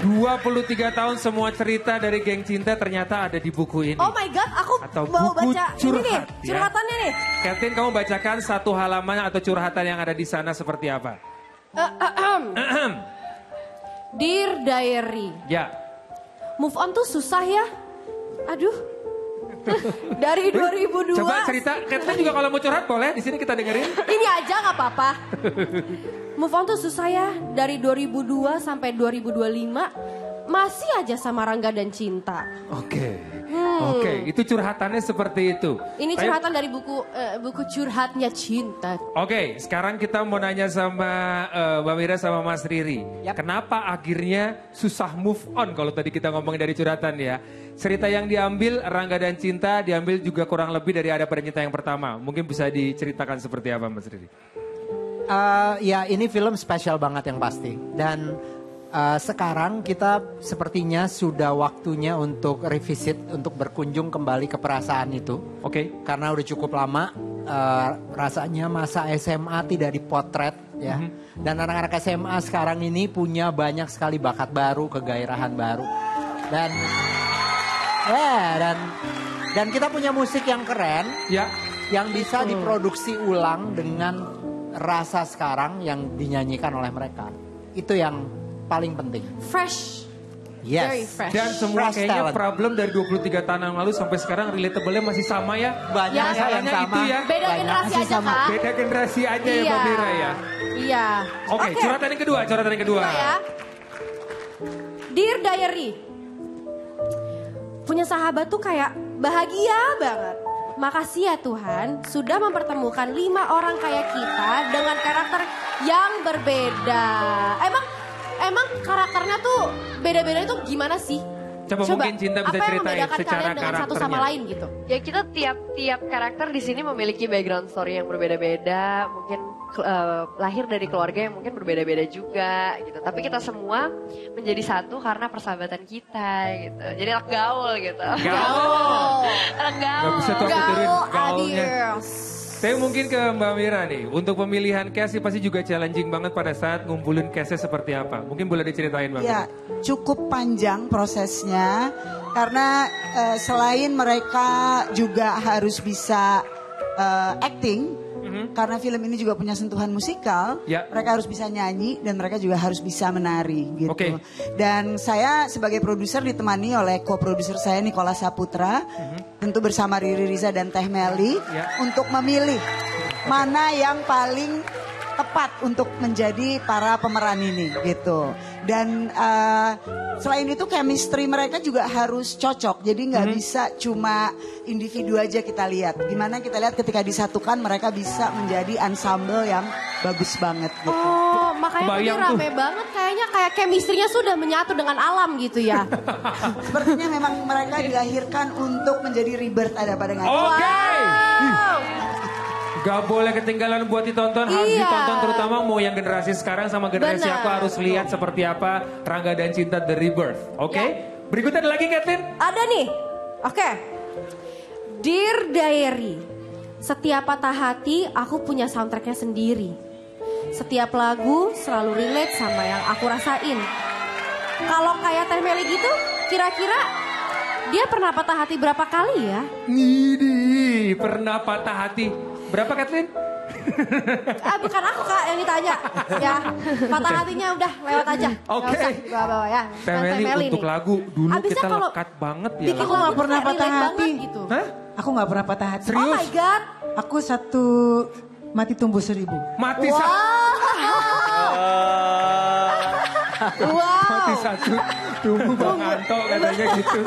23 tahun semua cerita dari Geng Cinta ternyata ada di buku ini. Oh my God, aku Atau mau buku baca curhat, ini nih, ya. curhatannya nih. Kathleen, kamu bacakan satu halaman atau curhatan yang ada di sana seperti apa? Dear Diary. Ya. Move on tuh susah ya. Aduh. Dari 2002. Coba cerita, Kathleen juga kalau mau curhat boleh, di sini kita dengerin. Ini aja gak apa-apa. Move on tuh susah ya. Dari 2002 sampai 2025 masih aja sama Rangga dan Cinta. Oke. Oke, itu curhatannya seperti itu. Ini curhatan dari buku curhatnya Cinta. Oke, sekarang kita mau nanya sama Mbak Mira sama Mas Riri. Kenapa akhirnya susah move on kalau tadi kita ngomongin dari curhatan ya. Cerita yang diambil Rangga dan Cinta diambil juga kurang lebih dari Ada Pada Cinta yang pertama. Mungkin bisa diceritakan seperti apa Mas Riri? Ya ini film spesial banget yang pasti. Dan sekarang kita sepertinya sudah waktunya untuk revisit, untuk berkunjung kembali ke perasaan itu. Oke. Karena udah cukup lama, rasanya masa SMA tidak dipotret ya. Dan anak-anak SMA sekarang ini punya banyak sekali bakat baru, kegairahan baru. Dan kita punya musik yang keren, Ya. yang bisa diproduksi ulang dengan rasa sekarang yang dinyanyikan oleh mereka. Itu yang paling penting. Fresh. Yes. Very fresh. Dan semua Fresh kayaknya talent. problem dari 23 tahun yang lalu sampai sekarang relatable-nya masih sama ya. Banyak Ya, yang masalahnya sama. itu ya. Beda Banyak generasi masih aja sama. Kak. Beda generasi aja ya Iya. Mbak Mira ya. Iya. Oke, curhatan yang kedua, Ya. Dear Diary. Punya sahabat tuh kayak bahagia banget. Makasih ya Tuhan sudah mempertemukan 5 orang kayak kita dengan karakter yang berbeda. Emang karakternya tuh beda-beda itu gimana sih? Coba mungkin Cinta bisa apa yang ceritain membedakan secara kalian dengan satu sama karakternya. lain gitu? Ya kita tiap karakter di sini memiliki background story yang berbeda-beda, mungkin lahir dari keluarga yang mungkin berbeda-beda juga gitu. Tapi kita semua menjadi satu karena persahabatan kita gitu. Jadi anak gaul gitu. Gaul. Anak gaul. Gak bisa tuh aku tiruin Gaul gaulnya. adios. Tapi mungkin ke Mbak Mira nih, untuk pemilihan cast pasti juga challenging banget pada saat ngumpulin castnya seperti apa. Mungkin boleh diceritain Mbak Ya, Mira. cukup panjang prosesnya karena selain mereka juga harus bisa acting, karena film ini juga punya sentuhan musikal, Ya. mereka harus bisa nyanyi dan mereka juga harus bisa menari gitu. Oke. Dan saya sebagai produser ditemani oleh co-produser saya Nicola Saputra, tentu bersama Riri Riza dan Teh Meli Ya. untuk memilih mana yang paling tepat untuk menjadi para pemeran ini gitu. Dan selain itu chemistry mereka juga harus cocok. Jadi nggak bisa cuma individu aja kita lihat. Gimana kita lihat ketika disatukan mereka bisa menjadi ensemble yang bagus banget gitu. Oh, makanya tadi Kebayang rame banget kayaknya kayak chemistry-nya sudah menyatu dengan alam gitu ya. Sepertinya memang mereka dilahirkan untuk menjadi rebirth Ada Pada Cinta. Oke. Wow. Gak boleh ketinggalan buat ditonton, harus Iya. ditonton terutama mau yang generasi sekarang sama generasi Benar. aku harus lihat seperti apa Rangga dan Cinta The Rebirth. Oke? Berikutnya ada lagi Kathleen? Ada nih. Oke. Dear Diary. Setiap patah hati aku punya soundtracknya sendiri. Setiap lagu selalu relate sama yang aku rasain. Kalau kayak Teh Meli gitu, kira-kira dia pernah patah hati berapa kali ya? Ngidi, pernah patah hati. Berapa Kathleen? Bukan aku Kak yang ditanya. Ya, patah hatinya udah lewat aja. Nggak Oke. usah bawa-bawa ya. Teh Bukan Meli untuk nih. lagu dulu Abisnya kita kalau lekat banget ya. bikin lagu. Aku nggak lagu pernah tuh kayak patah relate hati. banget gitu. Hah? Aku nggak pernah patah hati. Serius? Oh my God. Aku satu mati tumbuh 1000. Mati Wow. Mati Wow. satu, tunggu Bang Anto katanya gitu.